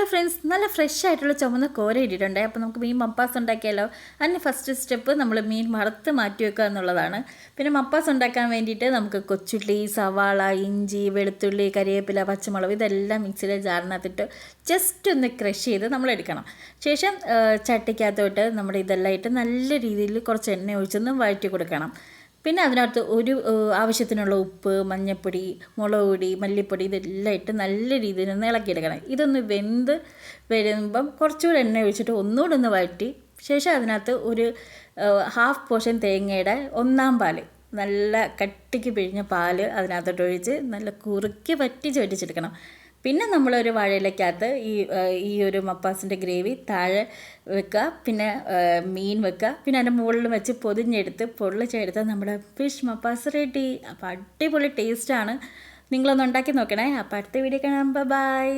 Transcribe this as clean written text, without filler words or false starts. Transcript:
Friends, നല്ല fresh ആയിട്ടുള്ള ചുമന്ന കോര ഇട്ടിട്ടുണ്ട്. അപ്പോൾ നമുക്ക് മീൻ മപ്പാസ് ഉണ്ടാക്കിയാലോ. അതിന് ഫസ്റ്റ് സ്റ്റെപ്പ് നമ്മൾ മീൻ വറുത്ത് മാറ്റി വെക്കുക എന്നുള്ളതാണ്. പിന്നെ മപ്പാസ് ഉണ്ടാക്കാൻ വേണ്ടിയിട്ട് നമുക്ക് കൊച്ചുള്ളി, സവാള, ഇഞ്ചി, വെളുത്തുള്ളി, കരിവേപ്പില, പച്ചമുളക് ഇതെല്ലാം മിക്സിയിലെ ജാറിനകത്തിട്ട് ജസ്റ്റ് ഒന്ന് ക്രഷ് ചെയ്ത് നമ്മൾ എടുക്കണം. ശേഷം ചട്ടിക്കകത്തോട്ട് നമ്മുടെ ഇതെല്ലാം ഇട്ട് നല്ല രീതിയിൽ കുറച്ച് എണ്ണ ഒഴിച്ചൊന്ന് വഴറ്റി കൊടുക്കണം. പിന്നെ അതിനകത്ത് ഒരു ആവശ്യത്തിനുള്ള ഉപ്പ്, മഞ്ഞൾപ്പൊടി, മുളക് പൊടി, മല്ലിപ്പൊടി ഇതെല്ലാം ഇട്ട് നല്ല രീതിയിൽ ഒന്ന് ഇളക്കിയെടുക്കണം. ഇതൊന്ന് വെന്ത് വരുമ്പം കുറച്ചുകൂടി എണ്ണ ഒഴിച്ചിട്ട് ഒന്നുകൂടെ ഒന്ന് വഴറ്റി ശേഷം അതിനകത്ത് ഒരു ഹാഫ് പോർഷൻ തേങ്ങയുടെ ഒന്നാം പാൽ, നല്ല കട്ടിക്ക് പിഴിഞ്ഞ പാൽ അതിനകത്തോട്ട് ഒഴിച്ച് നല്ല കുറുക്കി വറ്റിച്ചെടുക്കണം. പിന്നെ നമ്മളൊരു വാഴയിലക്കകത്ത് ഈ ഒരു മപ്പാസിൻ്റെ ഗ്രേവി താഴെ വെക്കുക, പിന്നെ മീൻ വെക്കുക, പിന്നെ അതിൻ്റെ മുകളിൽ വെച്ച് പൊള്ളിച്ചെടുത്ത് നമ്മുടെ ഫിഷ് മപ്പാസ് റെഡി. അപ്പോൾ അടിപൊളി ടേസ്റ്റാണ്. നിങ്ങളൊന്ന് ഉണ്ടാക്കി നോക്കണേ. അപ്പോൾ അടുത്ത വീഡിയോ കാണാം. ബൈ.